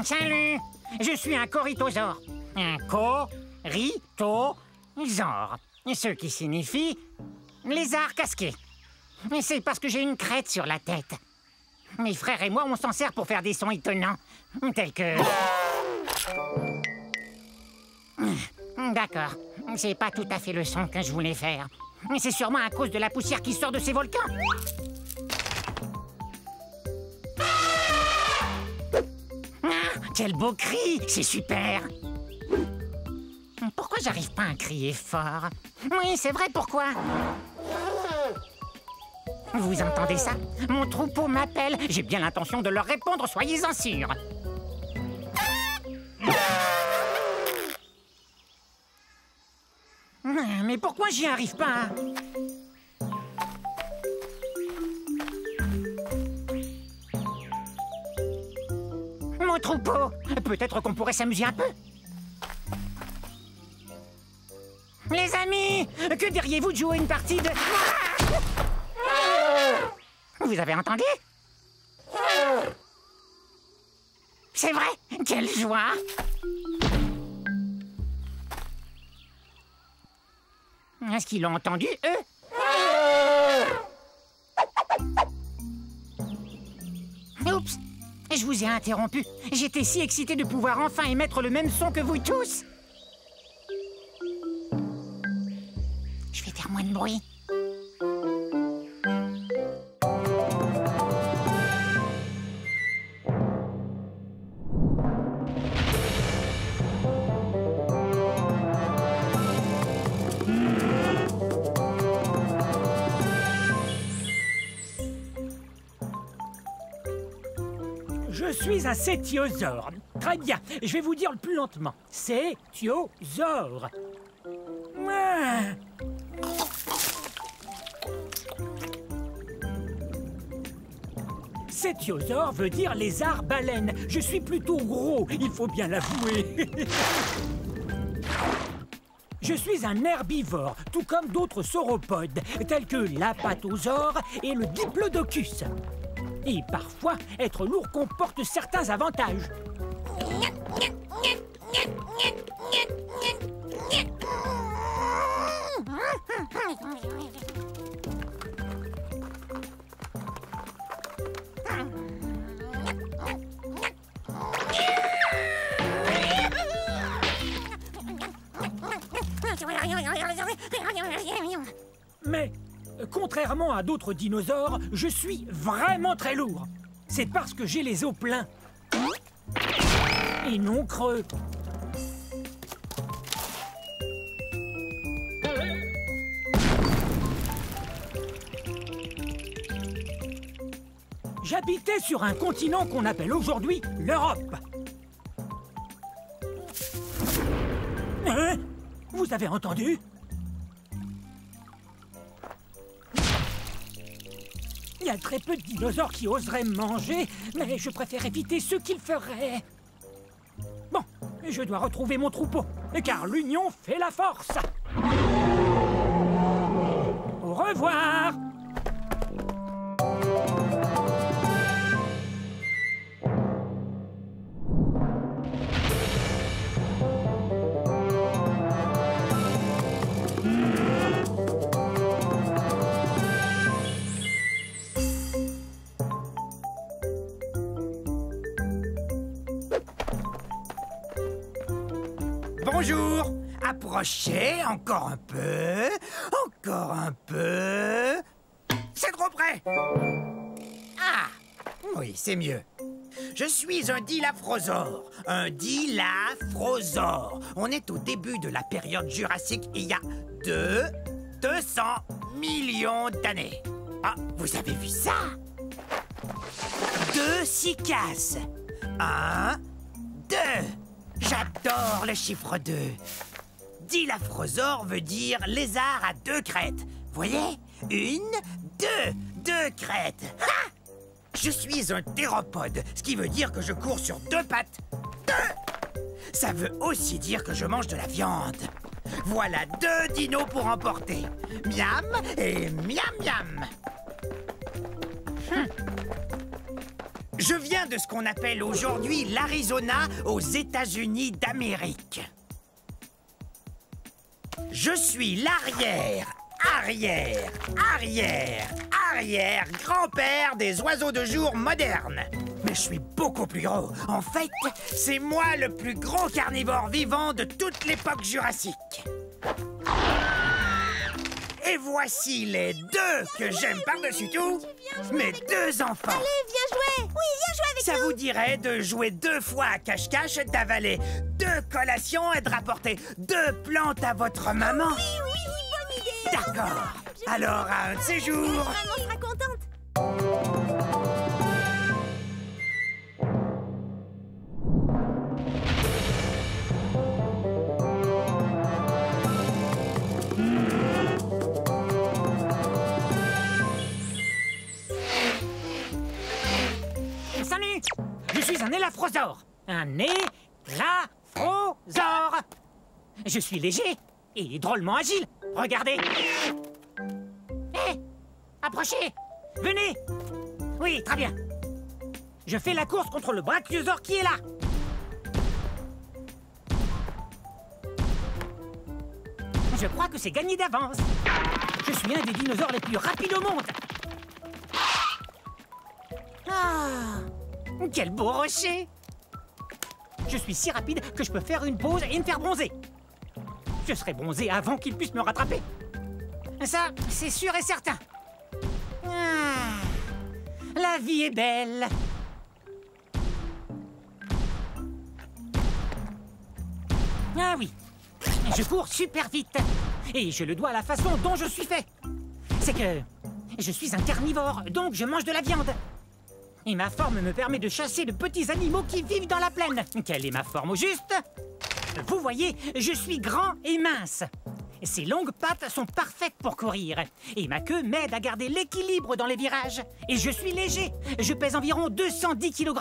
Salut, je suis un corythosaure. Un corythosaure, ce qui signifie lézard casqué. C'est parce que j'ai une crête sur la tête. Mes frères et moi, on s'en sert pour faire des sons étonnants, tels que... D'accord, c'est pas tout à fait le son que je voulais faire. C'est sûrement à cause de la poussière qui sort de ces volcans. Quel beau cri! C'est super! Pourquoi j'arrive pas à crier fort? Oui, c'est vrai, pourquoi? Vous entendez ça? Mon troupeau m'appelle. J'ai bien l'intention de leur répondre, soyez-en sûrs. Mais pourquoi j'y arrive pas? Mon troupeau! Peut-être qu'on pourrait s'amuser un peu. Les amis! Que diriez-vous de jouer une partie de... Vous avez entendu? C'est vrai? Quelle joie! Est-ce qu'ils l'ont entendu, eux? Oups! Je vous ai interrompu. J'étais si excité de pouvoir enfin émettre le même son que vous tous. Je vais faire moins de bruit. Je suis un cétiosaure. Très bien, je vais vous dire le plus lentement. Cétiosaure. Cétiosaure veut dire lézard-baleine. Je suis plutôt gros, il faut bien l'avouer. Je suis un herbivore, tout comme d'autres sauropodes, tels que l'apatosaure et le diplodocus. Et parfois, être lourd comporte certains avantages. Mais, contrairement à d'autres dinosaures, je suis vraiment très lourd. C'est parce que j'ai les os pleins. Et non creux. J'habitais sur un continent qu'on appelle aujourd'hui l'Europe. Hein? Vous avez entendu? Il y a très peu de dinosaures qui oseraient me manger, mais je préfère éviter ceux qui le feraient. Bon, je dois retrouver mon troupeau, car l'union fait la force. Au revoir! Bonjour! Approchez, encore un peu, encore un peu... C'est trop près! Ah! Oui, c'est mieux. Je suis un dilaphrosore. Un dilaphrosore. On est au début de la période jurassique, il y a 200 millions d'années. Ah, vous avez vu ça? 2 cycasses. 1, 2. J'adore le chiffre 2. Dilaphrosore veut dire lézard à 2 crêtes. Voyez? 1, 2. 2 crêtes. Ha! Je suis un théropode, ce qui veut dire que je cours sur 2 pattes. 2! Ça veut aussi dire que je mange de la viande. Voilà 2 dinos pour emporter. Miam et miam miam. Je viens de ce qu'on appelle aujourd'hui l'Arizona aux États-Unis d'Amérique. Je suis l'arrière grand-père des oiseaux de jour modernes. Mais je suis beaucoup plus gros. En fait, c'est moi le plus gros carnivore vivant de toute l'époque jurassique. Et voici les deux que j'aime par-dessus tout, mes deux enfants. Allez, viens jouer. Oui, viens jouer avec Ça nous. vous dirait de jouer 2 fois à cache-cache, d'avaler 2 collations et de rapporter 2 plantes à votre maman? Oui, bonne idée. D'accord. Alors, à un de ces jours... Maman sera contente. Salut! Je suis un élafrosaure. Un élafrosaure. Je suis léger et drôlement agile. Regardez. Hé! Approchez! Venez! Oui, très bien. Je fais la course contre le brachiosaure qui est là. Je crois que c'est gagné d'avance. Je suis un des dinosaures les plus rapides au monde. Ah! Quel beau rocher! Je suis si rapide que je peux faire une pause et me faire bronzer. Je serai bronzé avant qu'il puisse me rattraper. Ça, c'est sûr et certain. Ah, la vie est belle. Ah oui, je cours super vite. Et je le dois à la façon dont je suis fait. C'est que je suis un carnivore, donc je mange de la viande. Et ma forme me permet de chasser de petits animaux qui vivent dans la plaine. Quelle est ma forme au juste? Vous voyez, je suis grand et mince. Ces longues pattes sont parfaites pour courir. Et ma queue m'aide à garder l'équilibre dans les virages. Et je suis léger. Je pèse environ 210 kg.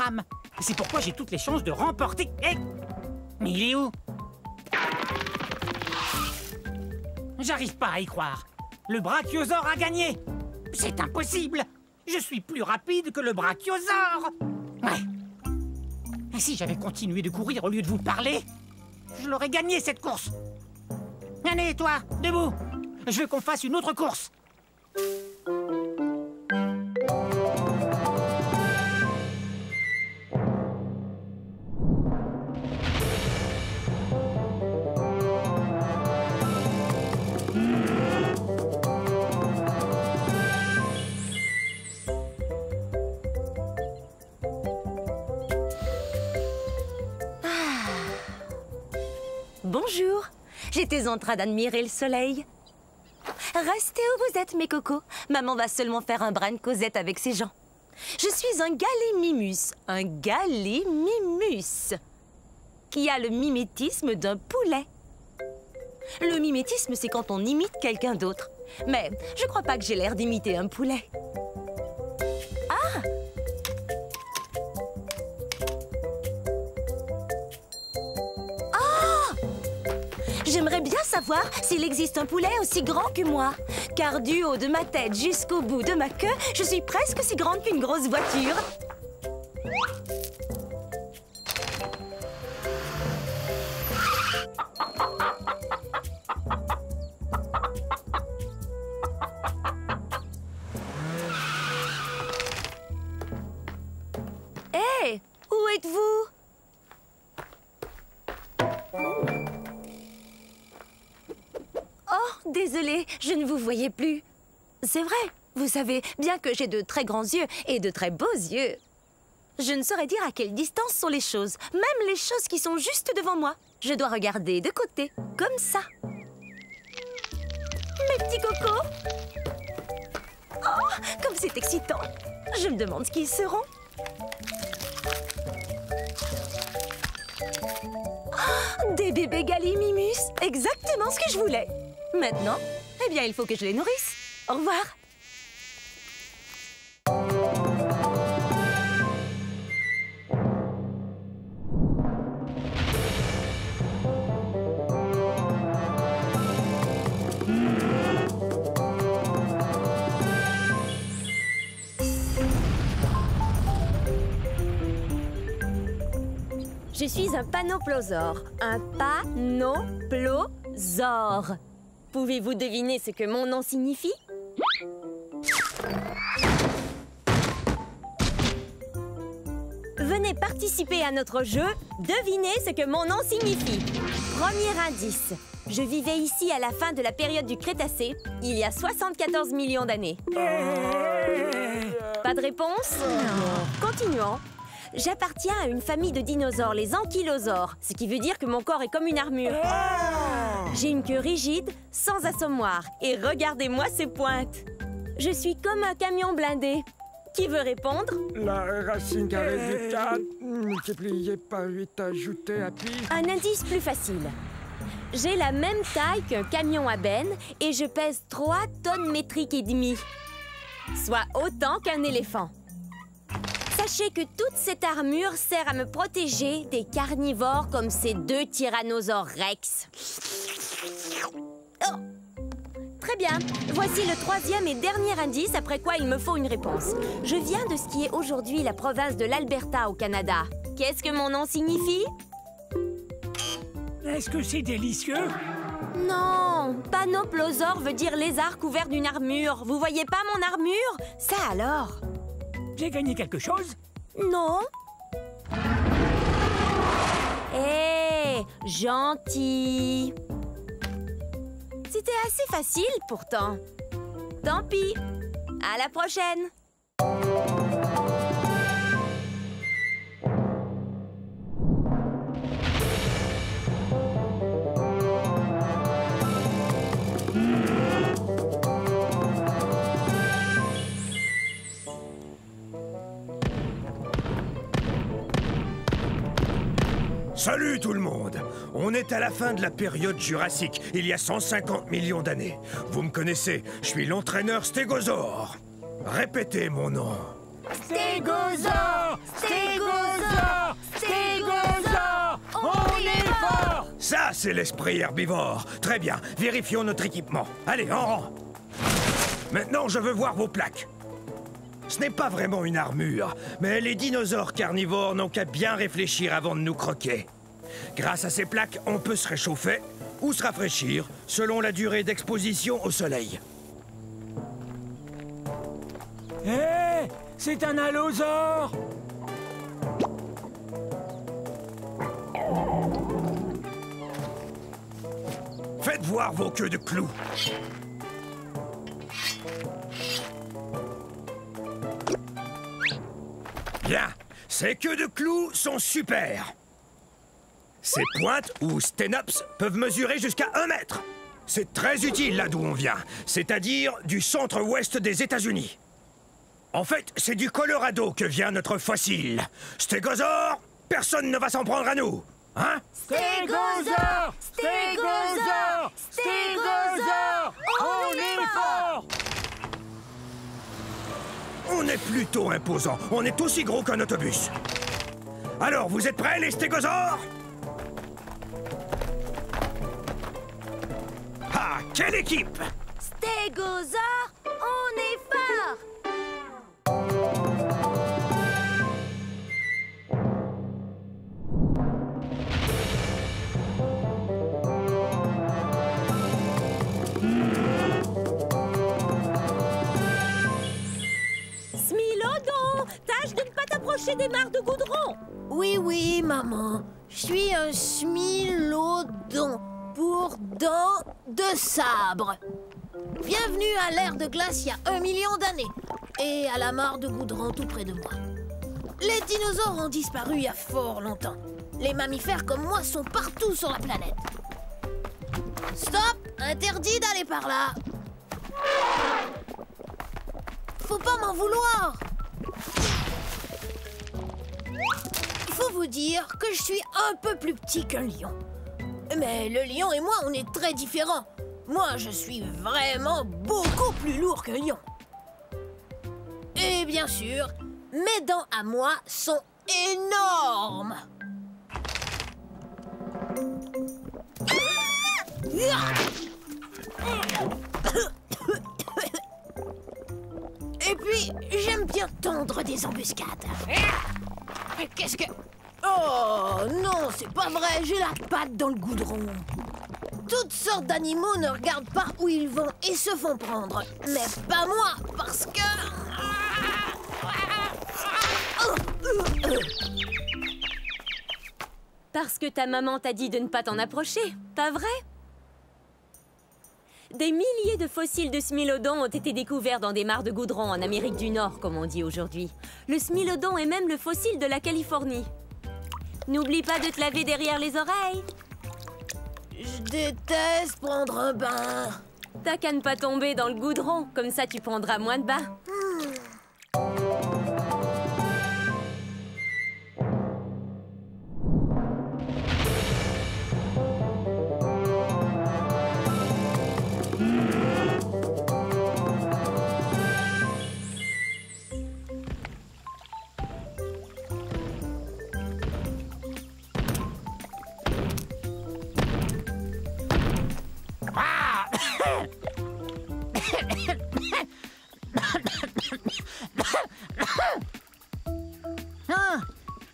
C'est pourquoi j'ai toutes les chances de remporter... Eh! Mais il est où? J'arrive pas à y croire. Le brachiosaure a gagné. C'est impossible. Je suis plus rapide que le brachiosaure. Ouais. Et si j'avais continué de courir au lieu de vous parler, je l'aurais gagné cette course. Allez, toi, debout. Je veux qu'on fasse une autre course. Bonjour. J'étais en train d'admirer le soleil. Restez où vous êtes, mes cocos. Maman va seulement faire un brin de causette avec ses gens. Je suis un gallimimus. Un gallimimus. Qui a le mimétisme d'un poulet. Le mimétisme, c'est quand on imite quelqu'un d'autre. Mais je crois pas que j'ai l'air d'imiter un poulet. Ah! J'aimerais bien savoir s'il existe un poulet aussi grand que moi. Car du haut de ma tête jusqu'au bout de ma queue, je suis presque aussi grande qu'une grosse voiture. Hé, où êtes-vous? Oh, désolée, je ne vous voyais plus. C'est vrai, vous savez bien que j'ai de très grands yeux et de très beaux yeux. Je ne saurais dire à quelle distance sont les choses, même les choses qui sont juste devant moi. Je dois regarder de côté, comme ça. Mes petits cocos. Oh, comme c'est excitant. Je me demande ce qu'ils seront. Oh, des bébés gallimimus, exactement ce que je voulais. Maintenant, eh bien, il faut que je les nourrisse. Au revoir. Je suis un panoplosaure. Un panoplosaure. Pouvez-vous deviner ce que mon nom signifie? Venez participer à notre jeu. Devinez ce que mon nom signifie. Premier indice. Je vivais ici à la fin de la période du Crétacé, il y a 74 millions d'années. Pas de réponse? Non. Continuons. J'appartiens à une famille de dinosaures, les ankylosaures, ce qui veut dire que mon corps est comme une armure. J'ai une queue rigide, sans assommoir, et regardez-moi ces pointes. Je suis comme un camion blindé. Qui veut répondre? La racine carrée du 4, multiplié par 8 ajouté à pi. Un indice plus facile. J'ai la même taille qu'un camion à benne et je pèse 3 tonnes métriques et demie, soit autant qu'un éléphant. Sachez que toute cette armure sert à me protéger des carnivores comme ces 2 tyrannosaures rex. Oh! Très bien. Voici le 3e et dernier indice, après quoi il me faut une réponse. Je viens de ce qui est aujourd'hui la province de l'Alberta au Canada. Qu'est-ce que mon nom signifie? Est-ce que c'est délicieux? Non, panoplosaure veut dire lézard couvert d'une armure. Vous voyez pas mon armure? Ça alors? J'ai gagné quelque chose? Non. Hé, gentil. C'était assez facile pourtant. Tant pis. À la prochaine. Salut tout le monde! On est à la fin de la période jurassique, il y a 150 millions d'années. Vous me connaissez, je suis l'entraîneur Stégosaure. Répétez mon nom. Stégosaure! Stégosaure! Stégosaure! On est fort! Ça, c'est l'esprit herbivore. Très bien, vérifions notre équipement. Allez, en rang. Maintenant, je veux voir vos plaques. Ce n'est pas vraiment une armure, mais les dinosaures carnivores n'ont qu'à bien réfléchir avant de nous croquer. Grâce à ces plaques, on peut se réchauffer ou se rafraîchir selon la durée d'exposition au soleil. Hé! C'est un allosaure! Faites voir vos queues de clous. Bien, ces queues de clous sont super. Ces pointes, ou sténops, peuvent mesurer jusqu'à 1 mètre. C'est très utile là d'où on vient, c'est-à-dire du centre-ouest des États-Unis. En fait, c'est du Colorado que vient notre fossile. Stégosaure, personne ne va s'en prendre à nous, hein? Stégosaure! Stégosaure! Stégosaure! On est fort! On est plutôt imposant. On est aussi gros qu'un autobus. Alors, vous êtes prêts, les stégosaures? Ah, quelle équipe! Stégosaure, on est fort! Smilodon, tâche de ne pas t'approcher des mares de goudron. Oui, oui, maman. Je suis un smilodon pour dents de sabre. Bienvenue à l'ère de glace il y a 1 million d'années et à la mare de goudron tout près de moi. Les dinosaures ont disparu il y a fort longtemps. Les mammifères comme moi sont partout sur la planète. Stop! Interdit d'aller par là. Faut pas m'en vouloir. Il faut vous dire que je suis un peu plus petit qu'un lion. Mais le lion et moi, on est très différents. Moi, je suis vraiment beaucoup plus lourd qu'un lion. Et bien sûr, mes dents à moi sont énormes. Et puis, j'aime bien tendre des embuscades. Qu'est-ce que... Oh, Oh non, c'est pas vrai, j'ai la patte dans le goudron. Toutes sortes d'animaux ne regardent pas où ils vont et se font prendre. Mais pas moi, parce que... Parce que ta maman t'a dit de ne pas t'en approcher, pas vrai? Des milliers de fossiles de smilodon ont été découverts dans des mares de goudron en Amérique du Nord, comme on dit aujourd'hui. Le smilodon est même le fossile de la Californie. N'oublie pas de te laver derrière les oreilles. Je déteste prendre un bain. T'as qu'à ne pas tomber dans le goudron, comme ça tu prendras moins de bains.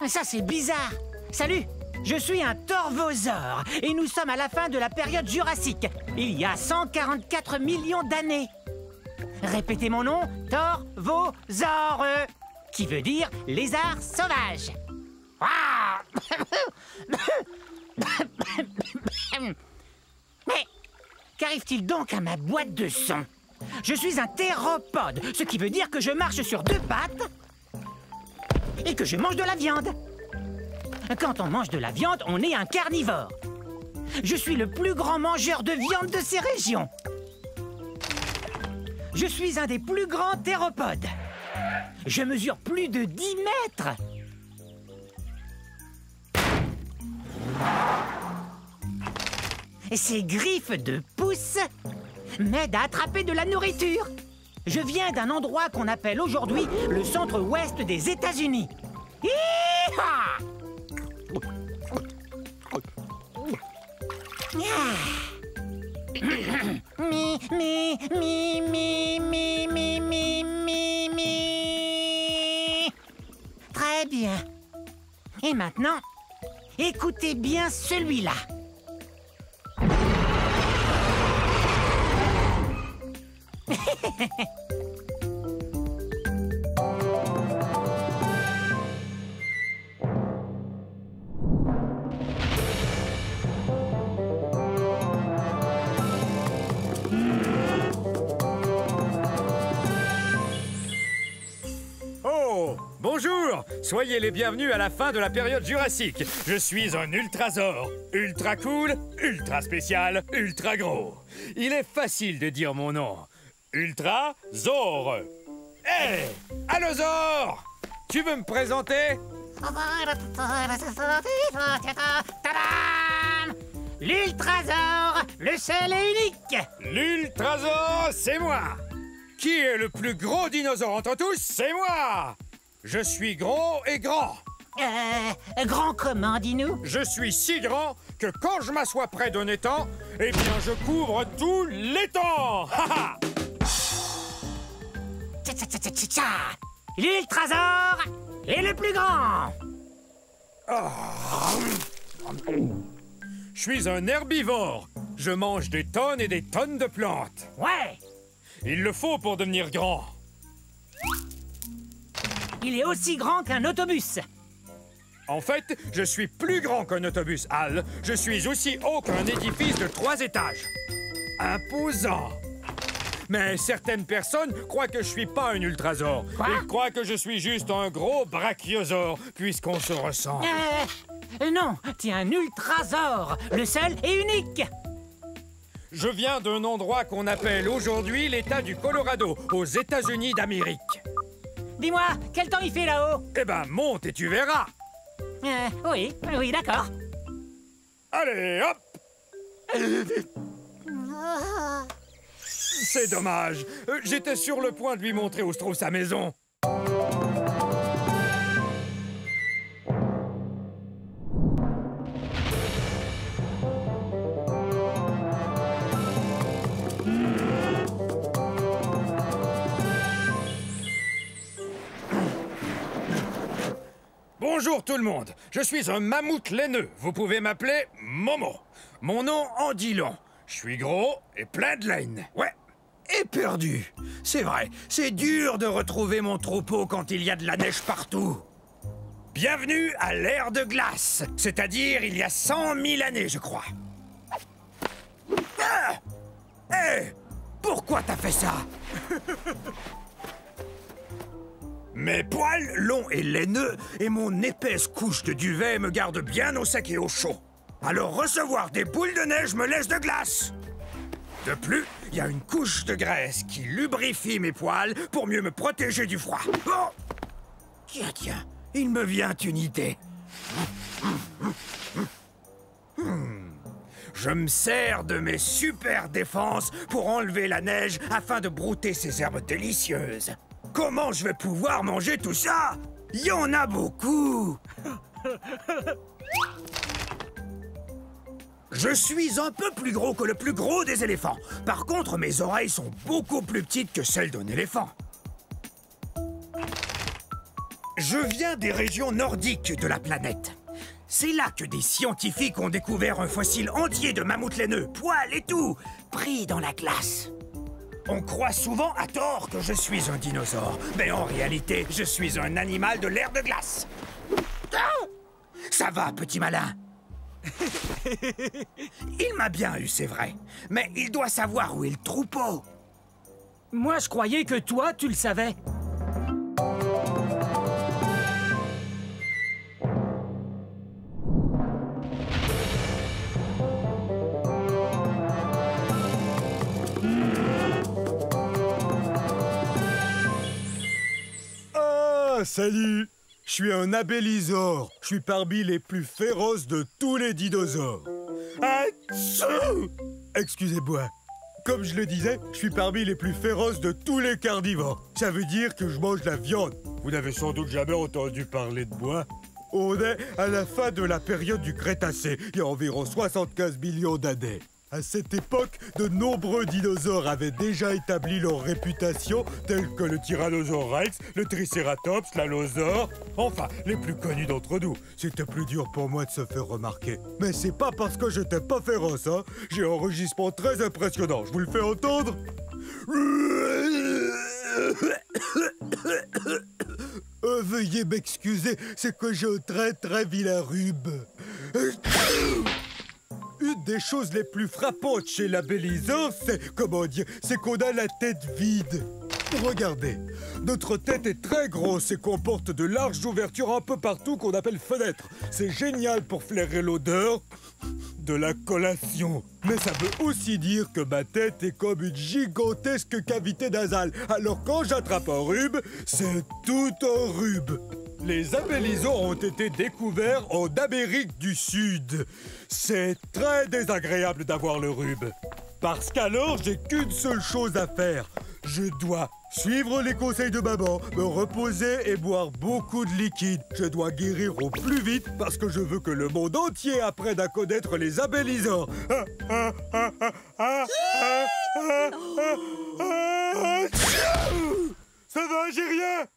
Ah, ça c'est bizarre. Salut, je suis un torvosaure et nous sommes à la fin de la période jurassique, il y a 144 millions d'années. Répétez mon nom, torvosaure, qui veut dire lézard sauvage. Ah. Mais qu'arrive-t-il donc à ma boîte de son? Je suis un théropode, ce qui veut dire que je marche sur deux pattes et que je mange de la viande. Quand on mange de la viande, on est un carnivore. Je suis le plus grand mangeur de viande de ces régions. Je suis un des plus grands théropodes. Je mesure plus de 10 mètres. Ces griffes de pouce m'aident à attraper de la nourriture. Je viens d'un endroit qu'on appelle aujourd'hui le centre-ouest des États-Unis. Hi-ha! Mi, mi, mi, mi, mi, mi, mi, mi, mi. Très bien. Et maintenant, écoutez bien celui-là. Oh, bonjour! Soyez les bienvenus à la fin de la période jurassique. Je suis un ultrasaure. Ultra cool, ultra spécial, ultra gros. Il est facile de dire mon nom. Ultrasaure. Hé! Allosaure! Tu veux me présenter? Tadam! L'ultrasaure, le seul et unique. L'ultrasaure, c'est moi! Qui est le plus gros dinosaure entre tous? C'est moi! Je suis gros et grand. Grand comment, dis-nous? Je suis si grand que quand je m'assois près d'un étang, eh bien je couvre tout l'étang! Ha ha! L'ultrasaure est le plus grand. Je suis un herbivore. Je mange des tonnes et des tonnes de plantes. Ouais, Il le faut pour devenir grand. il est aussi grand qu'un autobus. En fait, je suis plus grand qu'un autobus, Al. Je suis aussi haut qu'un édifice de 3 étages. Imposant. Mais certaines personnes croient que je suis pas un ultrasaure. Quoi? Ils croient que je suis juste un gros brachiosaure, puisqu'on se ressemble. Non, t'es un ultrasaure, le seul et unique. Je viens d'un endroit qu'on appelle aujourd'hui l'État du Colorado, aux États-Unis d'Amérique. Dis-moi, quel temps il fait là-haut? Eh ben, monte et tu verras. Oui, d'accord. Allez, hop! C'est dommage. J'étais sur le point de lui montrer où se trouve sa maison. Bonjour tout le monde, je suis un mammouth laineux. Vous pouvez m'appeler Momo. Mon nom en dit long. Je suis gros et plein de laine. Ouais. Et perdu. C'est vrai, c'est dur de retrouver mon troupeau quand il y a de la neige partout. Bienvenue à l'ère de glace, c'est-à-dire il y a 100 000 années, je crois. Ah! Hé! Pourquoi t'as fait ça? Mes poils longs et laineux et mon épaisse couche de duvet me gardent bien au sec et au chaud. Alors recevoir des boules de neige me laisse de glace. De plus, il y a une couche de graisse qui lubrifie mes poils pour mieux me protéger du froid. Oh! Tiens, il me vient une idée. Je me sers de mes super défenses pour enlever la neige afin de brouter ces herbes délicieuses. Comment je vais pouvoir manger tout ça? Il y en a beaucoup. Je suis un peu plus gros que le plus gros des éléphants. Par contre, mes oreilles sont beaucoup plus petites que celles d'un éléphant. Je viens des régions nordiques de la planète. C'est là que des scientifiques ont découvert un fossile entier de mammouth laineux, poils et tout, pris dans la glace. On croit souvent à tort que je suis un dinosaure, mais en réalité, je suis un animal de l'ère de glace. Ah! Ça va, petit malin. Il m'a bien eu, c'est vrai, mais il doit savoir où est le troupeau. Moi, je croyais que toi, tu le savais. Salut! Je suis un abélisore. Je suis parmi les plus féroces de tous les dinosaures. Achou! Excusez-moi. Comme je le disais, je suis parmi les plus féroces de tous les carnivores. Ça veut dire que je mange la viande. Vous n'avez sans doute jamais entendu parler de moi. On est à la fin de la période du Crétacé, il y a environ 75 millions d'années. À cette époque, de nombreux dinosaures avaient déjà établi leur réputation, tels que le Tyrannosaure Rex, le Triceratops, l'Allosaure, enfin, les plus connus d'entre nous. C'était plus dur pour moi de se faire remarquer. Mais c'est pas parce que j'étais pas féroce, hein. J'ai un enregistrement très impressionnant, je vous le fais entendre. Veuillez m'excuser, c'est que j'ai un très vilain rhume. Une des choses les plus frappantes chez l'abélisore, c'est qu'on a la tête vide. Regardez, notre tête est très grosse et comporte de larges ouvertures un peu partout qu'on appelle fenêtres. C'est génial pour flairer l'odeur de la collation. Mais ça veut aussi dire que ma tête est comme une gigantesque cavité nasale. Alors quand j'attrape un rhume, c'est tout un rhume. Les abélisores ont été découverts en Amérique du Sud. C'est très désagréable d'avoir le rhume. Parce qu'alors, j'ai qu'une seule chose à faire. Je dois suivre les conseils de maman, me reposer et boire beaucoup de liquide. Je dois guérir au plus vite parce que je veux que le monde entier apprenne à connaître les abélisores. Ça va, j'ai rien.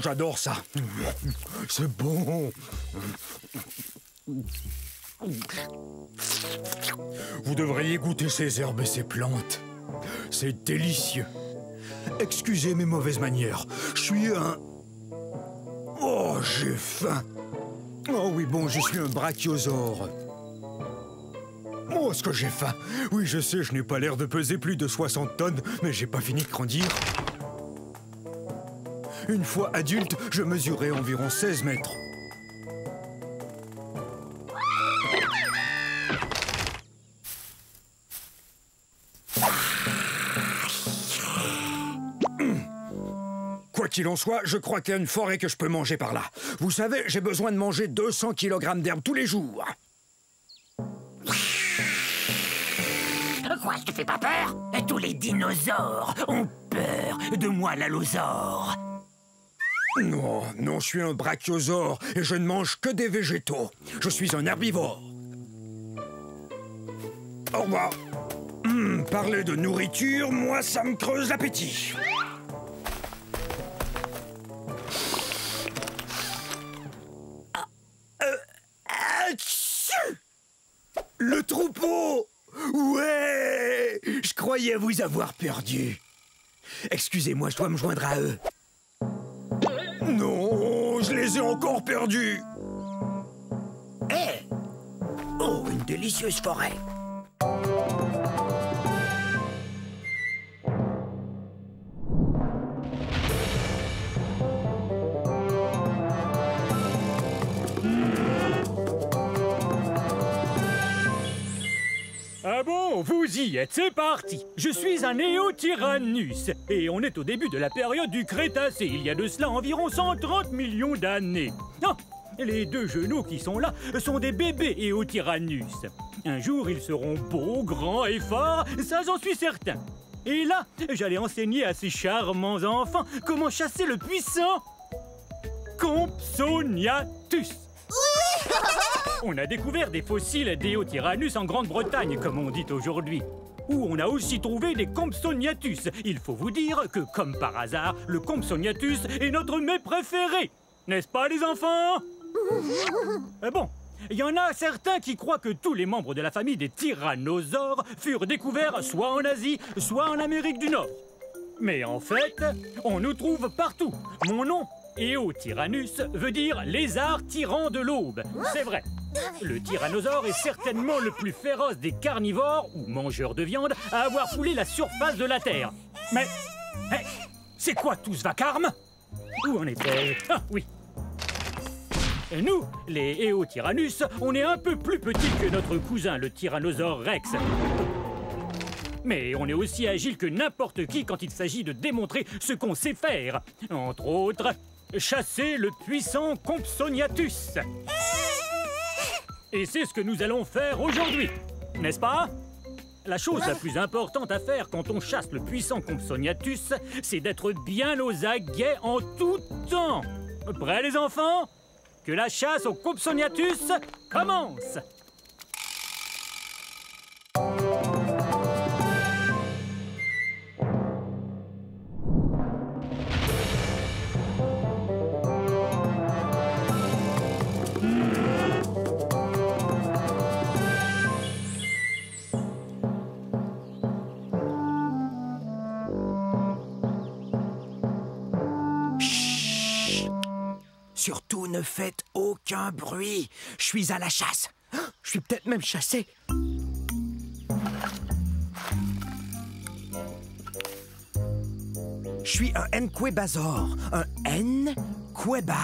J'adore ça. C'est bon. Vous devriez goûter ces herbes et ces plantes. C'est délicieux. Excusez mes mauvaises manières. Je suis un... Oh, j'ai faim. Oh oui, bon, je suis un brachiosaure. Oh, est-ce que j'ai faim? Oui, je sais, je n'ai pas l'air de peser plus de 60 tonnes, mais j'ai pas fini de grandir. Une fois adulte, je mesurais environ 16 mètres. Quoi qu'il en soit, je crois qu'il y a une forêt que je peux manger par là. Vous savez, j'ai besoin de manger 200 kg d'herbe tous les jours. Quoi? te fais pas peur? Tous les dinosaures ont peur de moi, l'allosaure. Non, non, je suis un brachiosaure et je ne mange que des végétaux. Je suis un herbivore. Au revoir. Parler de nourriture, moi, ça me creuse l'appétit. Le troupeau! Ouais! Je croyais vous avoir perdu. Excusez-moi, je dois me joindre à eux. Non, je les ai encore perdus. Hé! Oh, une délicieuse forêt. Ah bon, vous y êtes, c'est parti. Je suis un Eotyrannus et on est au début de la période du Crétacé, il y a de cela environ 130 millions d'années. Ah, les deux genoux qui sont là sont des bébés Eotyrannus. Un jour, ils seront beaux, grands et forts, ça j'en suis certain. Et là, j'allais enseigner à ces charmants enfants comment chasser le puissant Compsognathus. On a découvert des fossiles d'Eotyrannus en Grande-Bretagne, comme on dit aujourd'hui, où on a aussi trouvé des Compsognathus. Il faut vous dire que, comme par hasard, le Compsognathus est notre mets préféré. N'est-ce pas, les enfants? Bon, il y en a certains qui croient que tous les membres de la famille des tyrannosaures furent découverts soit en Asie, soit en Amérique du Nord. Mais en fait, on nous trouve partout. Mon nom, Eotyrannus, veut dire lézard tyran de l'aube. C'est vrai. Le tyrannosaure est certainement le plus féroce des carnivores, ou mangeurs de viande, à avoir foulé la surface de la Terre. Mais c'est quoi tout ce vacarme? Où en était? Ah, oui. Et nous, les Eotyrannus, on est un peu plus petits que notre cousin, le tyrannosaure Rex. Mais on est aussi agile que n'importe qui quand il s'agit de démontrer ce qu'on sait faire. Entre autres, chasser le puissant Compsognathus. Et c'est ce que nous allons faire aujourd'hui, n'est-ce pas? La chose la plus importante à faire quand on chasse le puissant Compsognathus, c'est d'être bien aux aguets en tout temps. Prêts les enfants? Que la chasse au Compsognathus commence! Surtout ne faites aucun bruit. Je suis à la chasse. Je suis peut-être même chassé. Je suis un Nquebazor. Un Nquebazor.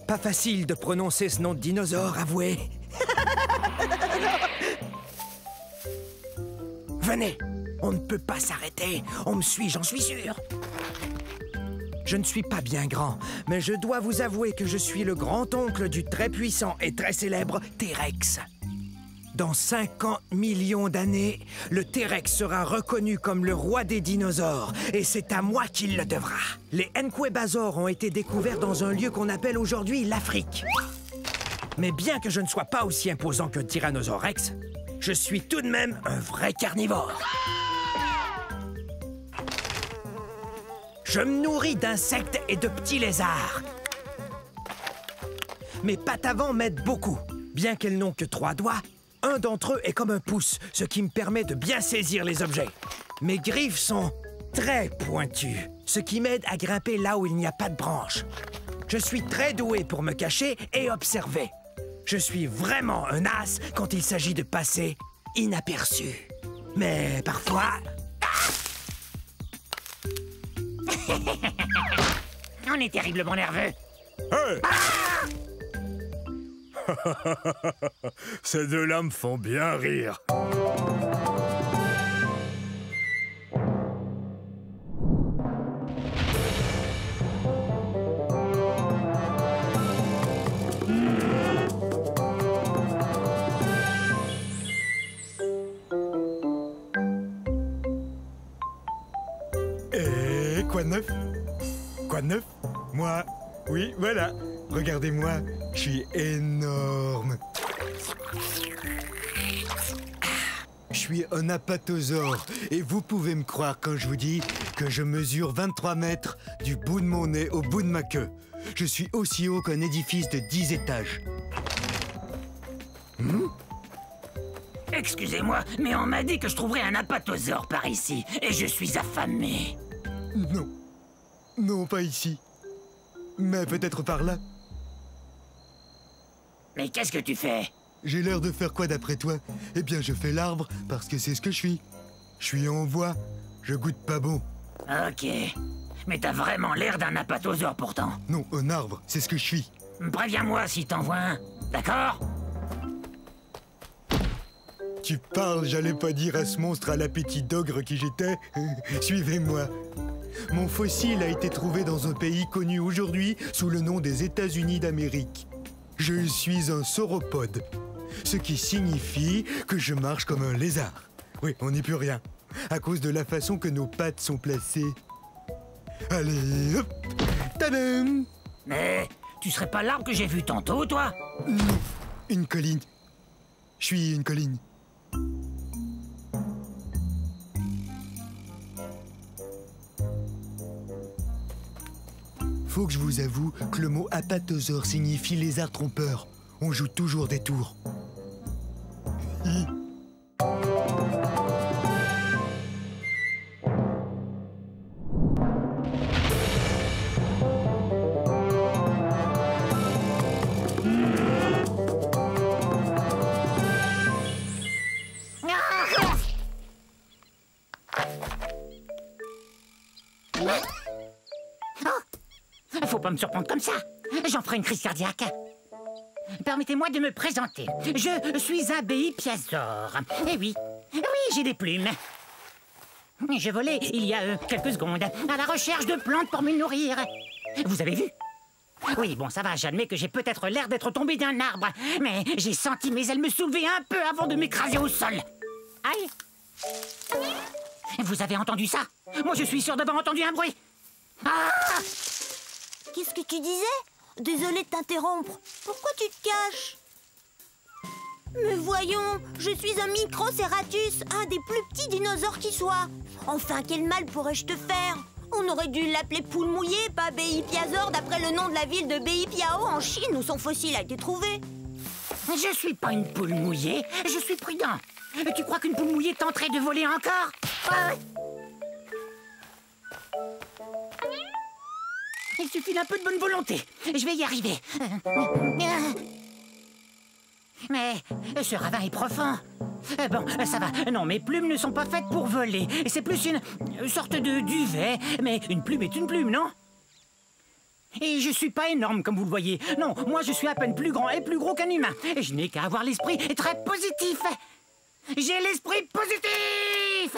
Pas facile de prononcer ce nom de dinosaure, avouez. Venez, on ne peut pas s'arrêter. On me suit, j'en suis sûr. Je ne suis pas bien grand, mais je dois vous avouer que je suis le grand-oncle du très puissant et très célèbre T-Rex. Dans 50 millions d'années, le T-Rex sera reconnu comme le roi des dinosaures, et c'est à moi qu'il le devra. Les Nquebazors ont été découverts dans un lieu qu'on appelle aujourd'hui l'Afrique. Mais bien que je ne sois pas aussi imposant qu'un Tyrannosaure Rex, je suis tout de même un vrai carnivore. Je me nourris d'insectes et de petits lézards. Mes pattes avant m'aident beaucoup. Bien qu'elles n'ont que 3 doigts, un d'entre eux est comme un pouce, ce qui me permet de bien saisir les objets. Mes griffes sont très pointues, ce qui m'aide à grimper là où il n'y a pas de branches. Je suis très doué pour me cacher et observer. Je suis vraiment un as quand il s'agit de passer inaperçu. Mais parfois... On est terriblement nerveux. Hey! Ces deux-là me font bien rire. Quoi de neuf? Quoi de neuf? Moi? Oui, voilà. Regardez-moi, je suis énorme. Je suis un apatosaure et vous pouvez me croire quand je vous dis que je mesure 23 mètres du bout de mon nez au bout de ma queue. Je suis aussi haut qu'un édifice de 10 étages. Excusez-moi, mais on m'a dit que je trouverais un apatosaure par ici, et je suis affamé. Non. Non, pas ici. Mais peut-être par là. Mais qu'est-ce que tu fais? J'ai l'air de faire quoi d'après toi? Eh bien, je fais l'arbre parce que c'est ce que je suis. Je suis en voie. Je goûte pas bon. Ok. Mais t'as vraiment l'air d'un apatosaure pourtant. Non, un arbre, c'est ce que je suis. Préviens-moi si t'en vois un, d'accord? Tu parles, j'allais pas dire à ce monstre à l'appétit d'ogre qui j'étais. Suivez-moi. Mon fossile a été trouvé dans un pays connu aujourd'hui sous le nom des États-Unis d'Amérique. Je suis un sauropode, ce qui signifie que je marche comme un lézard. Oui, on n'y peut rien, à cause de la façon que nos pattes sont placées. Allez, hop, tadam! Mais tu serais pas l'arbre que j'ai vu tantôt, toi? Non, une colline. Je suis une colline. Faut que je vous avoue que le mot apatosaure signifie lézard trompeur. On joue toujours des tours. Faut pas me surprendre comme ça. J'en ferai une crise cardiaque. Permettez-moi de me présenter. Je suis un béipiasaure. Eh oui, j'ai des plumes. Je volais il y a quelques secondes à la recherche de plantes pour me nourrir. Vous avez vu? Oui, bon, ça va, j'admets que j'ai peut-être l'air d'être tombé d'un arbre, mais j'ai senti mes ailes me soulever un peu avant de m'écraser au sol. Aïe! Vous avez entendu ça? Moi, je suis sûr d'avoir entendu un bruit. Ah! Qu'est-ce que tu disais? Désolée de t'interrompre. Pourquoi tu te caches? Mais voyons, je suis un Microceratus, un des plus petits dinosaures qui soit. Enfin, quel mal pourrais-je te faire? On aurait dû l'appeler poule mouillée, pas béipiasaure, d'après le nom de la ville de Beipiao en Chine où son fossile a été trouvé. Je suis pas une poule mouillée, je suis prudent. Tu crois qu'une poule mouillée tenterait de voler encore? Il suffit d'un peu de bonne volonté. Je vais y arriver. Mais ce ravin est profond. Bon, ça va. Non, mes plumes ne sont pas faites pour voler. C'est plus une sorte de duvet. Mais une plume est une plume, non? Et je suis pas énorme, comme vous le voyez. Non, moi je suis à peine plus grand et plus gros qu'un humain. Et je n'ai qu'à avoir l'esprit très positif. J'ai l'esprit positif!